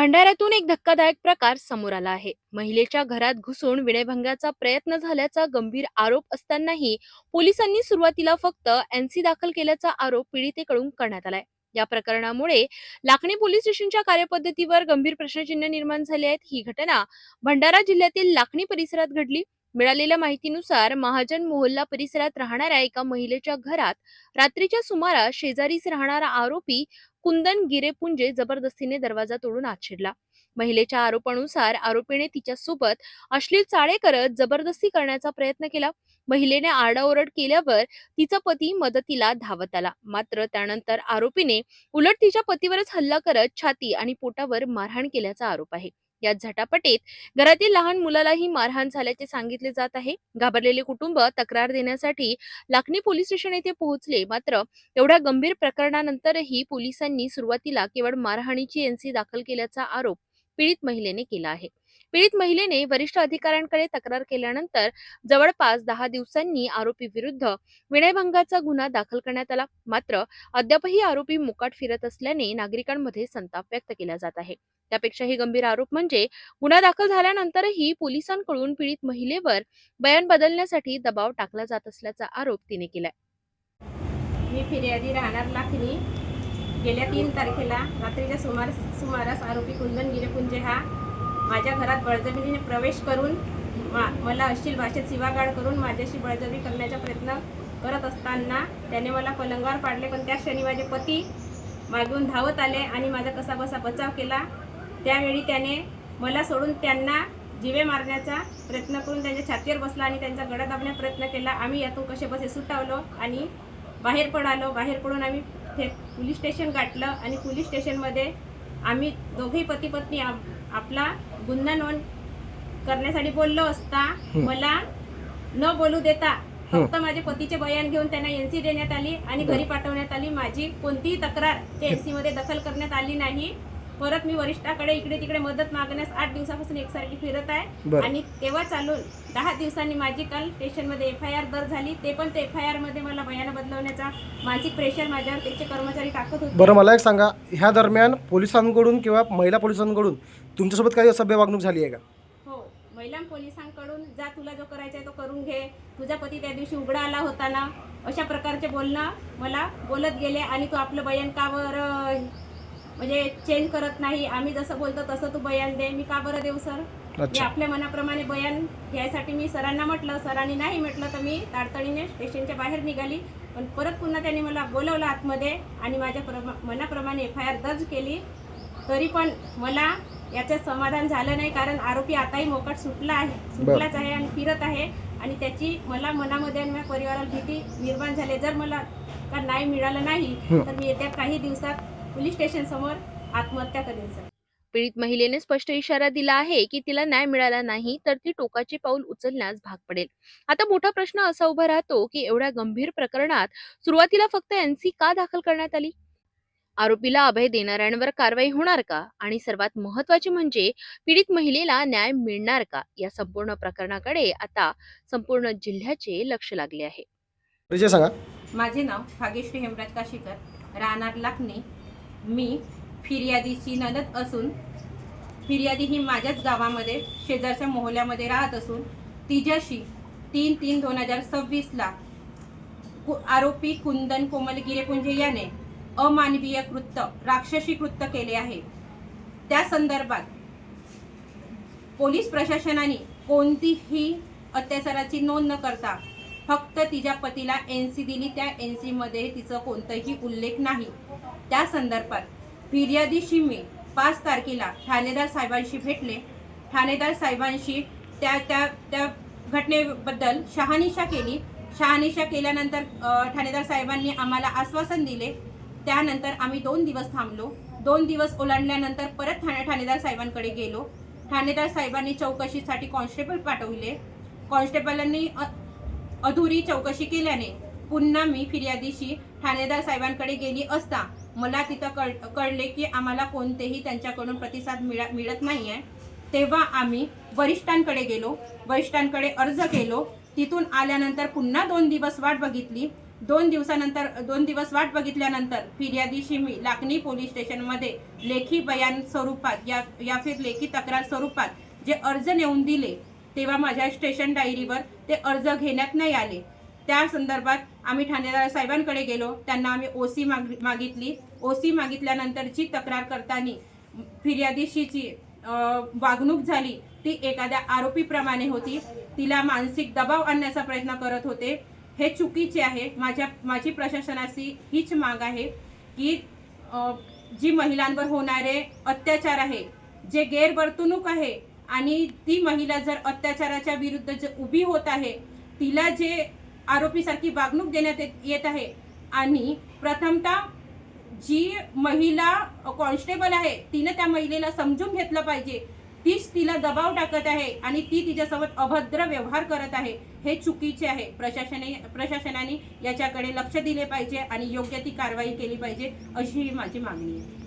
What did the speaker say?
भंडाऱ्यातून एक धक्कादायक प्रकार समोर आला आहे. महिलेच्या घरात घुसून विनयभंगाचा प्रयत्न झाल्याचा गंभीर आरोप असतानाही पोलिसांनी सुरुवातीला फक्त एनसी दाखल केल्याचा आरोप पीडितेकडून करण्यात आलाय. या प्रकरणामुळे लाखनी पोलीस स्टेशनच्या कार्यपद्धतीवर गंभीर प्रश्नचिन्ह निर्माण झाले आहेत. ही घटना भंडारा जिल्ह्यातील लाखनी परिसरात घडली. मिळालेल्या माहितीनुसार महाजन मोहल्ला परिसरात राहणाऱ्या एका महिलेच्या घरात रात्रीच्या सुमारास शेजारीच राहणारा आरोपी कुंदन गिरेपुंजे जबरदस्तीने दरवाजा तोडून आत शिरला. महिलेच्या आरोपानुसार आरोपीने तिच्यासोबत अश्लील चाळे करत जबरदस्ती करण्याचा प्रयत्न केला. महिलेने आरडाओरड केल्यावर तिचा पती मदतीला धावत आला. मात्र त्यानंतर आरोपीने उलट तिच्या पतीवरच हल्ला करत छाती आणि पोटावर मारहाण केल्याचा आरोप आहे. या झटापटीत घरातील लहान मुलालाही मारहाण झाल्याचे सांगितले जात आहे. घाबरलेले कुटुंब तक्रार देण्यासाठी लाखनी पोलीस स्टेशन येथे पोहोचले. मात्र एवढ्या गंभीर प्रकरणानंतरही पोलिसांनी सुरुवातीला केवळ मारहाणीची एनसी दाखल केल्याचा आरोप पीडित महिलेने केला आहे. पीडित महिलेने वरिष्ठ अधिकाऱ्यांकडे तक्रार केल्यानंतर जवळपास 10 दिवसांनी आरोपी विरुद्ध विनयभंगाचा गुन्हा दाखल करण्यात आला. मात्र अद्यापही आरोपी मोकाट फिरत असल्याने नागरिकांमध्ये संताप व्यक्त केला जात आहे. त्यापेक्षाही गंभीर आरोप म्हणजे गुन्हा दाखल झाल्यानंतरही पोलिसांकडून पीडित महिलेवर बयान बदलण्यासाठी दबाव टाकला जात असल्याचा आरोप तिने केलाय. मी फिर्यादी राहणार लाखनी. गेल्या 3 तारखेला रात्रीच्या सुमारास आरोपी कुंदन गिरेपुंजे हा माझ्या घरात बळजबरीने प्रवेश करून मला अश्लील भाषेत शिवागाळ करून माझ्याशी बळजबरी करण्याचा प्रयत्न करत असताना त्याने मला पलंगावर पाडले. पण त्या क्षणी माझे पती मागून धावत आले आणि माझा कसाबसा बचाव केला. त्यावेळी त्याने मला सोडून त्यांना जीवे मारण्याचा प्रयत्न करून त्यांच्या छातीवर बसला आणि त्यांचा गळा दाबण्याचा प्रयत्न केला. आम्ही यातून कसेबसे सुटावलो आणि बाहेर पडालो. बाहेर पडून आम्ही पोलीस स्टेशन गाठलं आणि पोलीस स्टेशनमध्ये आम्ही दोघेही पती पत्नी आपला गुन्हा नोंद करण्यासाठी बोललो असता मला न बोलू देता फक्त माझे पतीचे बयान घेऊन त्यांना एनसी देण्यात आली आणि घरी पाठवण्यात आली. माझी कोणतीही तक्रार त्या एनसी मध्ये दखल करण्यात आली नाही. परत मी वरिष्ठाकडे इकडे तिकडे मदत मागण्यास 8 दिवसापासून एकसारखी फिरत आहे आणि तेव्हा चालून 10 दिवसांनी माझी काल स्टेशनमध्ये FIR दर्ज झाली. ते पण ते FIR मध्ये मला बयान बदलवण्याचा मानसिक प्रेशर माझ्यावर त्याचे कर्मचारी टाकत होते. बरं, मला एक सांगा, ह्या दरम्यान पोलिसांकडून किंवा महिला पोलिसांकडून तुमच्यासोबत काही असभ्य वागणूक झाली आहे का? हो, महिला पोलिसांकडून जा तुला जो करायचा आहे तो करून घे, तुझा पती त्या दिवशी उघडा आला होता ना, अशा प्रकारचे बोलणं मला बोलत गेले. आणि तू आपलं बयान का बरं म्हणजे चेंज करत नाही, आम्ही जसं बोलतो तसं तू बयान दे. मी का बरं देऊ सर? मी आपल्या मनाप्रमाणे बयान घ्यायसाठी मी सरांना म्हटलं. सरांनी नाही म्हटलं तर मी ताडतडीने स्टेशनच्या बाहेर निघाली. पण परत पुन्हा त्यांनी मला बोलवलं आतमध्ये आणि माझ्या मनाप्रमाणे FIR दर्ज केली. तरी पण मला याचं समाधान झालं नाही, कारण आरोपी आताही मोकाट सुटलाच आहे आणि फिरत आहे. आणि त्याची मला मनामध्ये आणि माझ्या परिवाराला भीती निर्माण झाली. जर मला का नाही मिळालं नाही तर मी येत्या काही दिवसात पोलीस स्टेशन समोर आत्महत्या करेन सर. पीडित महिलेने स्पष्ट इशारा दिला आहे की तिला न्याय मिळाला नाही तर ती टोकाचे पाऊल उचलण्यास भाग पडेल. आता मोठा प्रश्न असा उभा राहतो की एवढ्या गंभीर प्रकरणात सुरुवातीला फक्त एनसी का दाखल करण्यात आली? आरोपीला अभय देणाऱ्यांवर कारवाई होणार का? आणि सर्वात महत्त्वाचे म्हणजे पीडित महिलेला न्याय मिळणार का? या संपूर्ण प्रकरणाकडे आता संपूर्ण जिल्ह्याचे लक्ष लागले आहे. परिचय सांगा. माझे नाव भाग्यश्री हेमराज काशीकर, राहणार लाखनी. मी फिर्यादीची नणद असून फिर्यादी ही माझ्याच गावामध्ये शेजारच्या मोहल्ल्यामध्ये राहत असून तिच्याशी 3/3/2026 आरोपी कुंदन कोमल गिरेपुंजे याने अमानवीय कृत्य, राक्षसी कृत्य केले आहे. त्या संदर्भात पोलीस प्रशासनाने कोणतीही अत्याचाराची नोंद न करता फक्त तिच्या पतीला एनसी दिली. त्या एनसी मध्ये तिचा कोणताही उल्लेख नाही. त्या संदर्भात फिर्यादीशी मी 5 तारखेला ठाणेदार साहेबांशी भेटले. ठाणेदार साहेबांशी त्या घटनेबद्दल शहानिशा केली. शहानिशा केल्यानंतर ठाणेदार साहेबांनी आम्हाला आश्वासन दिले. त्यानंतर आम्ही 2 दिवस थांबलो. 2 दिवस ओलांडल्यानंतर परत ठाणेदार साहेबांकडे गेलो. ठाणेदार साहेबांनी चौकशीसाठी कॉन्स्टेबल पाठवले. कॉन्स्टेबलांनी अधुरी चौकशी केल्याने पुन्हा मी फिर्यादीशी ठाणेदार साहेबांकडे गेली असता मला तिथं कळले की आम्हाला कोणतेही त्यांच्याकडून प्रतिसाद मिळत नाही आहे. तेव्हा आम्ही वरिष्ठांकडे गेलो. वरिष्ठांकडे अर्ज केलो. तिथून आल्यानंतर पुन्हा 2 दिवस वाट बघितली. 2 दिवस वाट बघितल्यानंतर फिर्यादीशी मी लाखनी पोलीस स्टेशनमध्ये लेखी बयान स्वरूपात या फिर लेखी तक्रार स्वरूपात जे अर्ज नेऊन दिले, तेव्हा माझ्या स्टेशन डायरीवर ते अर्ज घेण्यात नाही आले. त्या संदर्भात आम्ही ठाणेदार साहेबांकडे गेलो. त्यांना आम्ही ओसी मागितली. ओसी मागितल्यानंतरची तक्रार करताना फिर्यादीशीची वागणूक झाली ती एखाद्या आरोपीप्रमाणे होती. तिला मानसिक दबाव आणण्याचा प्रयत्न करत होते. हे चुकीचे आहे. माझी प्रशासनाची हीच माग आहे की जी महिलांवर होणारे अत्याचार आहे, जे गैरवर्तणूक आहे आणि ती महिला जर अत्याचाराच्या विरुद्ध जे उभी होत आहे, तिला जे आरोपीसारखी वागणूक देण्यात येत आहे आणि प्रथमतः जी महिला कॉन्स्टेबल आहे तिने त्या महिलेला समजून घेतलं पाहिजे. तीच तिला दबाव टाकत आहे आणि ती तिच्यासोबत अभद्र व्यवहार करत आहे. हे चुकीचे आहे. प्रशासनाने याच्याकडे लक्ष दिले पाहिजे आणि योग्य ती कारवाई केली पाहिजे, अशी माझी मागणी आहे.